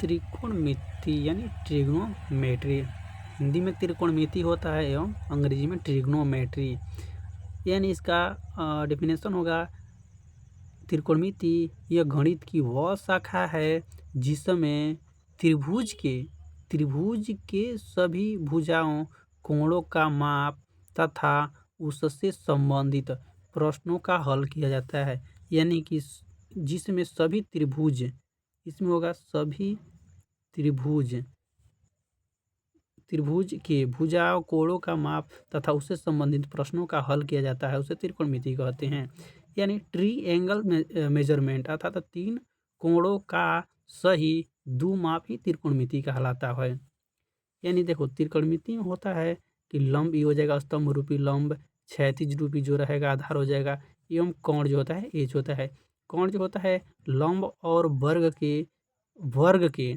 त्रिकोणमिति यानी ट्रिग्नोमेट्री। हिंदी में त्रिकोणमिति होता है एवं अंग्रेजी में ट्रिग्नोमेट्री। यानी इसका डेफिनेशन होगा, त्रिकोणमिति यह गणित की वह शाखा है जिसमें त्रिभुज के सभी भुजाओं, कोणों का माप तथा उससे संबंधित प्रश्नों का हल किया जाता है। यानी कि जिसमें सभी त्रिभुज, इसमें होगा सभी त्रिभुज के भुजाओं, कोणों का माप तथा उससे संबंधित प्रश्नों का हल किया जाता है, उसे त्रिकोणमिति कहते हैं। यानी ट्रीएंगल मेजरमेंट अर्थात 3 कोणों का सही माप ही त्रिकोणमिति कहलाता है। यानी देखो, त्रिकोणमिति में होता है कि लंब ये हो जाएगा स्तंभ रूपी लंब, क्षैतिज रूपी जो रहेगा आधार हो जाएगा, एवं कोण जो होता है एच होता है। कोण जो होता है लंब और वर्ग के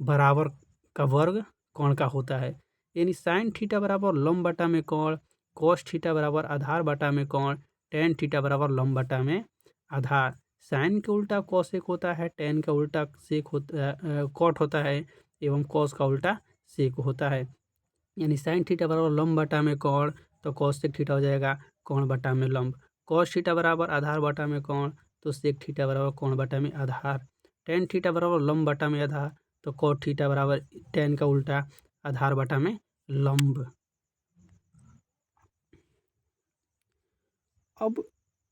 बराबर का वर्ग कोण का होता है। यानी साइन थीटा बराबर लंब बटा में कोण, कोस थीटा बराबर आधार बटा में कोण, टेन थीटा बराबर लंब बटा में आधार। साइन का उल्टा कोसेक होता है, टेन का उल्टा सेक कॉट होता है एवं कोस का उल्टा सेक होता है। यानी साइन थीटा बराबर लंब बटा में कोण, तो कोसेक थीटा हो जाएगा कोण बटा में लंब। कोस थीटा बराबर आधार बटा में कोण, तो सेक थीटा बराबर कोण बटा में आधार। टेन थीटा बराबर लंब बटा में आधार, तो कोट थीटा बराबर टेन का उल्टा आधार बटा में लंब। अब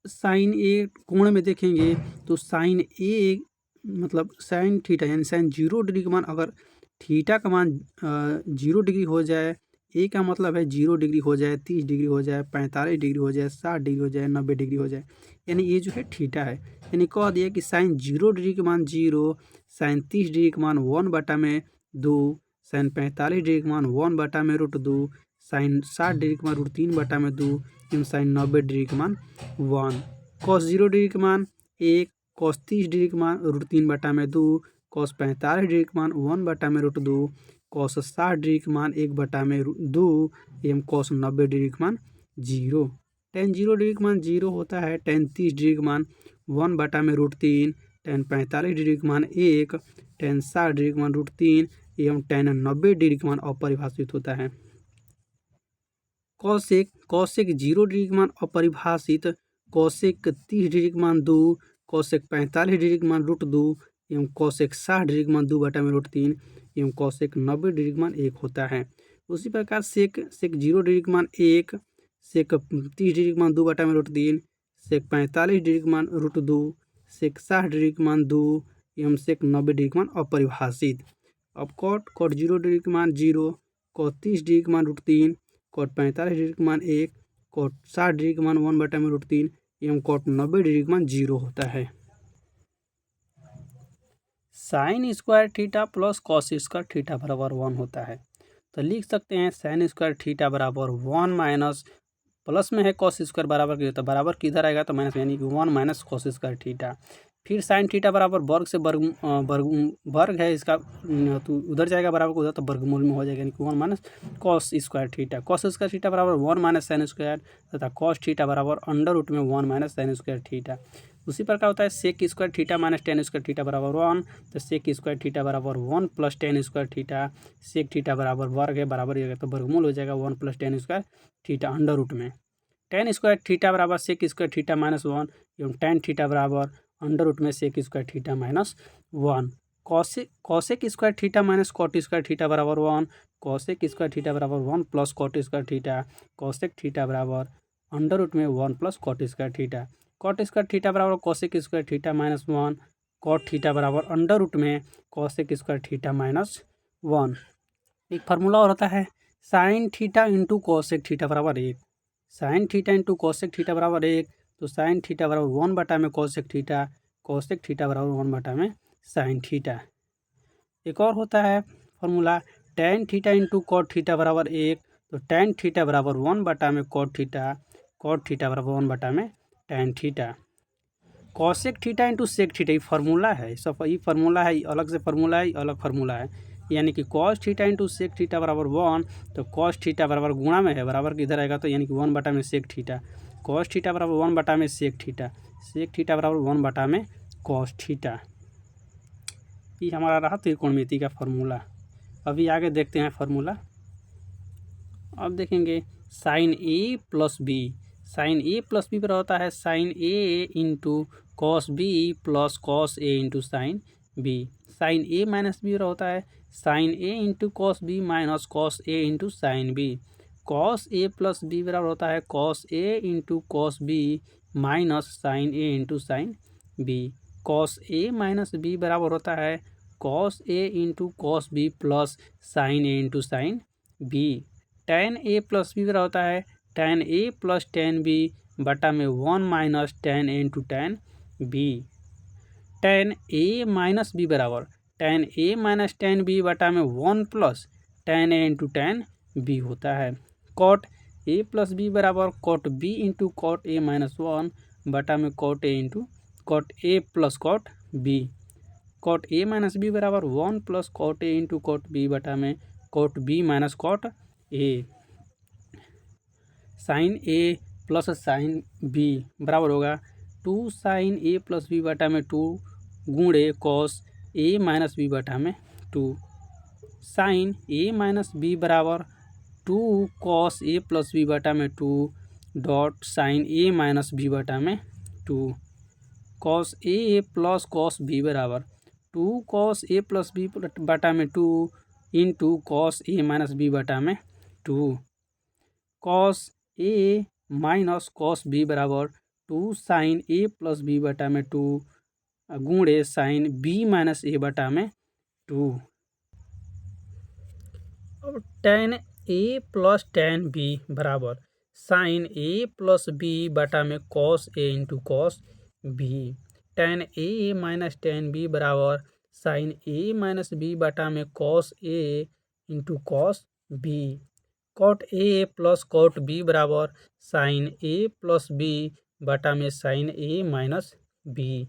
साइन ए कोण में देखेंगे तो साइन ए मतलब साइन थीटा यानी साइन 0 डिग्री का मान, अगर थीटा का मान 0 डिग्री हो जाए, ए का मतलब है 0 डिग्री हो जाए, 30 डिग्री हो जाए, 45 डिग्री हो जाए, 60 डिग्री हो जाए, 90 डिग्री हो जाए, यानी ये जो है थीटा है। यानी कह दिया कि साइन 0 डिग्री का मान 0, साइन 30 डिग्री का मान 1 बटा में 2, साइन 45 डिग्री का मान 1 बटा में √2, साइन 60 डिग्री का मान √3 बटा में 2, साइन 90 डिग्री का मान 1। कॉस 0 डिग्री का मान 1, कॉस 30 डिग्री का मान √3 बटा में 2, कॉस 45 डिग्री का मान 1 बटा में √2, कॉस 60 डिग्री का मान 1 बटा में 2 एवं कॉस 90 डिग्री का मान 0। टेन 0 डिग्री का मान 0 होता है, टेन 30 डिग्री का मान 1 बटा में √3, टेन 45 डिग्री का मान 1, टेन 60 डिग्री का मान √3 एवं टेन 90 डिग्री का मान अपरिभाषित होता है। कॉसेक 0 डिग्री का मान अपरिभाषित, कॉसेक 30 डिग्री का मान 2, कॉसेक 45 डिग्री का मान √2 एवं कॉसेक 60 डिग्री का मान 2 बटा में √3 एवं कॉसेक 90 डिग्री का मान 1 होता है। उसी प्रकार सेक 0 डिग्री का मान 1, सेक 30 डिग्री का मान 2 बटा में √3, सेक 45 डिग्री का मान √2, सेक 60 डिग्री का मान 2 एवं सेक 90 डिग्री का मान अपरिभाषित। अब कॉट 0 डिग्री का मान 0, कॉट 30 डिग्री का मान √3, कॉट 45 डिग्री का मान 1, कॉट 60 डिग्री का मान 1 बटा में √3 एवं कॉट 90 डिग्री का मान 0 होता है। Sine square theta plus cos square theta बराबर 1 होता है। तो लिख सकते हैं साइन स्क्वायर थीटा बराबर 1 माइनस, प्लस में है कॉस स्क्वायर बराबर की, तो बराबर किधर आएगा तो माइनस, यानी कि 1 माइनस कॉस स्क्वायर थीटा। फिर साइन थीटा बराबर वर्ग से वर्ग है इसका, तो उधर जाएगा बराबर को उधर, तो वर्गमूल में हो जाएगा, यानी कि 1 minus cos square theta. Cos square theta बराबर 1 माइनस साइन स्क्वायर तथा कॉस थीटा बराबर अंडर रूट में 1 माइनस साइन स्क्वायर थीटा। उसी प्रकार होता है sec square theta minus tan square theta बराबर 1, तो सेक स्क्वायर थीटा बराबर 1 plus tan square theta. Sec theta बराबर वर्ग है, बराबर ही तो वर्गमूल हो जाएगा 1 plus tan square theta under root में। टेन स्क्वायर थीटा बराबर सेक स्क्वायर थीटा माइनस 1 एवं टेन थीटा बराबर अंडर रूट में sec square theta minus 1। Cosec square theta minus cot square theta बराबर 1, कॉसेक स्क्वायर थीटा बराबर 1 plus cot square theta. Cosec theta बराबर under root में 1 plus cot square theta. Cot square theta बराबर cosec square theta minus 1, cot theta बराबर under root में cosec square theta minus 1। एक formula और होता है sign theta into cosec theta बराबर 1। Sign theta into cosec theta बराबर 1, तो साइन थीटा बराबर 1 बटा में कॉसेक थीटा, कॉसेक थीटा बराबर 1 बटा में साइन थीटा। एक और होता है formula tan theta into cot theta बराबर 1, तो टेन थीटा बराबर 1 बटा में कॉट थीटा, कॉट थीटा बराबर 1 बटा में tan theta. Cosec theta into sec theta, ये फार्मूला है, सब ये फार्मूला है, अलग से फार्मूला है, अलग फार्मूला है। यानी कि cos theta into sec theta बराबर 1, तो कॉस थीटा बराबर गुणा में है, बराबर किधर आएगा तो यानी कि 1 बटा में सेक थीटा। कॉस थीटा बराबर 1 बटा में सेक थीटा, सेक थीटा बराबर 1 बटा में कॉस थीटा। ये हमारा रहा त्रिकोणमिति का फार्मूला। अभी आगे देखते हैं फार्मूला। अब देखेंगे sine A plus B. Sine A plus B पर होता है sine A into cos B plus cos A into sine B. Sine A minus B पर होता है sine A into cos B minus cos A into sine B. Cos A plus B बराबर होता है cos A into cos B minus sine A into sine B. Cos A minus B बराबर होता है cos A into cos B plus sine A into sine B. Tan A plus B बराबर होता है tan A plus tan B बटा में 1 minus tan A into tan B. Tan A minus B बराबर tan A minus tan B बटा में 1 plus tan A into tan B होता है। कॉट ए प्लस बी बराबर cot B into cot A minus 1 बटा में cot A into cot A plus cot B. Cot A minus B बराबर 1 plus cot A into cot B बटा में cot B minus cot A. Sine A plus sine B बराबर होगा 2 sign A plus B बटा में 2 गुणे cos A minus B बटा में 2। साइन ए माइनस बी बराबर 2 कॉस ए प्लस बी बटा में 2 dot sign A minus B बटा में 2। Cos A plus cos B बराबर 2 कॉस ए प्लस बी बटा में 2 into cos A minus B बटा में 2। Cos A minus cos B बराबर 2 साइन ए प्लस बी बटा में 2 गुणे साइन बी माइनस ए बटा में 2। अब tan A plus tan B बराबर साइन ए प्लस बी बटा में cos A into cos B. Tan A minus tan B बराबर साइन ए माइनस बी बटा में cos A into cos B. Cot A plus cot B बराबर sine A plus B बटा में sine A minus B.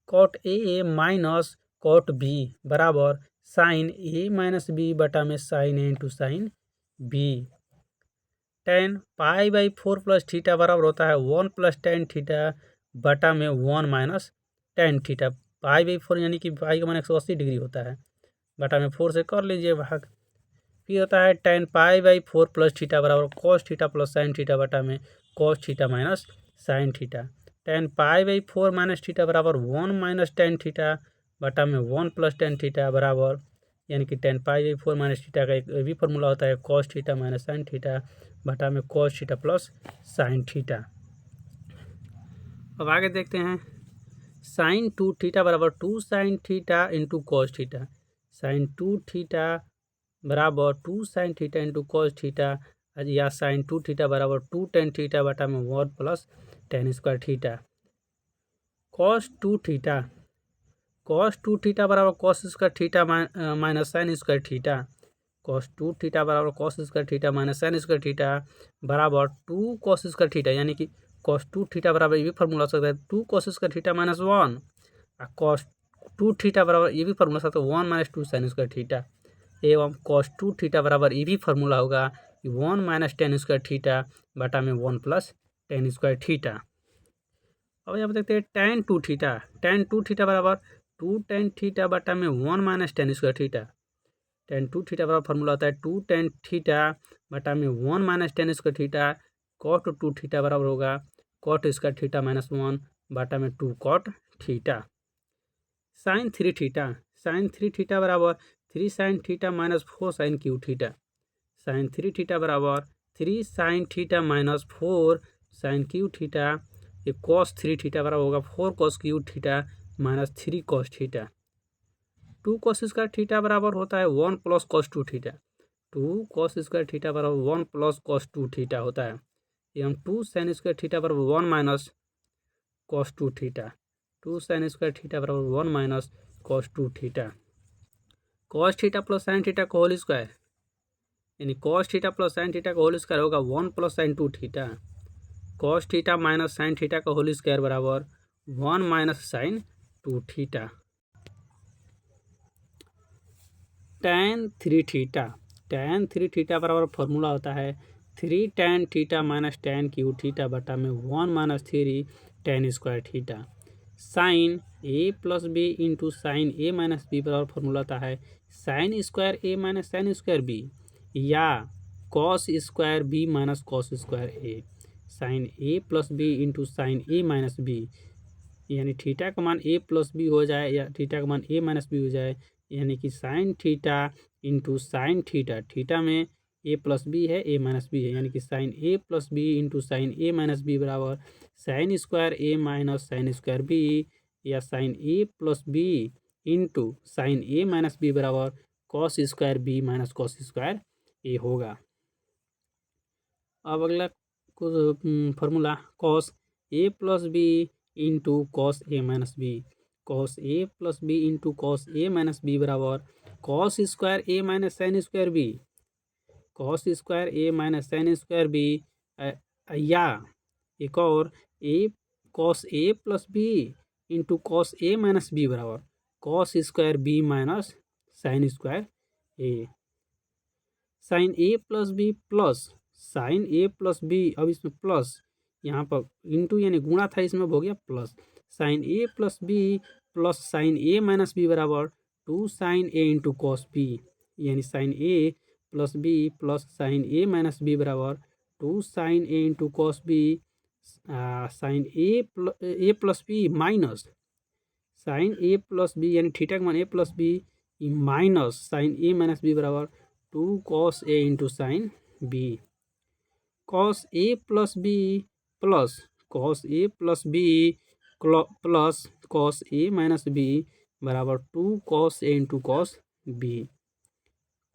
Cot A minus cot B बराबर sine A minus B बटा में sine A into sine B. Tan pi by 4 plus theta बराबर होता है 1 plus ten theta बटा में 1 minus tan theta. Pi by 4 यानी कि पाई का मान 180 डिग्री होता है, बटा में 4 से कर लीजिए भाग। फिर होता है tan pi by 4 plus theta बराबर cos theta plus sine theta बटा में cos theta minus sine theta. Tan pi by 4 minus theta बराबर 1 माइनस टेन थीटा बटा में 1 प्लस टेन थीटा बराबर यानी कि tan pi by 4 minus theta का एक भी फॉर्मूला होता है cos theta minus sine theta बटा में cos theta plus sine theta. अब आगे देखते हैं साइन 2 थीटा बराबर 2 sine theta into cos theta. Sine 2 theta बराबर 2 sine theta into cos theta या साइन 2 थीटा बराबर 2 टेन थीटा बटा में 1 plus tan square theta. Cos 2 theta बराबर cos square theta minus sine square theta. Cos 2 theta बराबर cos square theta minus sine square theta बराबर 2 cos square theta यानी कि cos 2 theta बराबर ये भी फार्मूला सकता है 2 कॉस स्क्वायर थीटा माइनस 1 और कॉस 2 थीटा बराबर ये भी फार्मूला सकता है 1 माइनस 2 साइन स्क्वायर थीटा एवं कॉस 2 थीटा बराबर ये भी फार्मूला होगा 1 माइनस टेन स्क्वायर थीटा बटा में 1 प्लस टेन स्क्वायर थीटा। अब यहाँ पर देखते हैं टेन टू थीटा बराबर 2 टेन थीटा बटा में 1 minus tan square theta. Tan 2 theta बराबर फार्मूला होता है 2 टेन थीटा बटा में 1 minus tan square theta. Cot 2 theta बराबर होगा कॉट स्क्वायर थीटा माइनस 1 बटा में 2 कॉट थीटा। साइन 3 थीटा बराबर 3 sine theta minus 4 sine cube theta. Sine 3 theta बराबर 3 sine theta minus 4 sine cube theta. ये कॉस 3 थीटा बराबर होगा 4 cos cube theta minus 3 cos theta. 2 cos square theta बराबर होता है 1 plus cos 2 theta. 2 cos square theta बराबर 1 plus cos 2 theta होता है एवं 2 साइन स्क्वायर थीटा बराबर 1 minus cos 2 theta. 2 sine square theta बराबर 1 minus cos 2 theta. Cos theta plus sine theta का होल स्क्वायर यानी cos theta plus sine theta का whole square होगा 1 plus sine 2 theta. Cos theta minus sine theta का whole square बराबर 1 minus sine 2 theta. Tan 3 theta बराबर formula होता है 3 tan theta minus tan cube theta बटा में 1 minus 3 tan square theta. Sine A plus B into sine A minus B बराबर formula होता है sine square A minus sine square B या cos square B minus cos square A. Sine A plus B into sine A minus B, यानी theta का मान A plus B हो जाए या थीटा का मान ए माइनस बी हो जाए, यानी कि sign theta into sine theta, theta में ए प्लस बी है ए माइनस बी है, यानी कि sine A plus B into sine A minus B बराबर sine square A minus sine square B या sine A plus B into sine A minus B बराबर cos square B minus cos square A होगा। अब अगला formula cos A plus B into cos A minus B, cos A plus B into cos A minus B बराबर cos square A minus sine square B, cos square A minus sine square B या एक और ए cos A plus B into cos A minus B बराबर cos square B minus sine square A. Sine A plus B plus sine A plus B, अब इसमें plus यहाँ पर into यानी गुणा था, इसमें हो गया plus sine A plus B plus sine A minus B बराबर two sine A into cos B, यानी sine A plus B plus sine A minus B बराबर two sine A into cos B, sine A plus B minus sine A plus B यानी theta का मान A plus B minus sine A minus B बराबर two cos A into sine B, cos A plus B plus cos A plus B plus cos A minus B बराबर two cos A into cos B,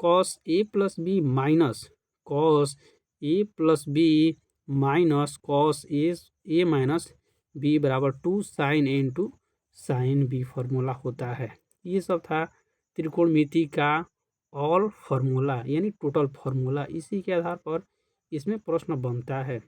cos A plus B minus cos A plus B minus cos A minus B बराबर two sine A into sine B formula होता है। ये सब था त्रिकोणमिति का all formula यानी टोटल फार्मूला। इसी के आधार पर इसमें प्रश्न बनता है।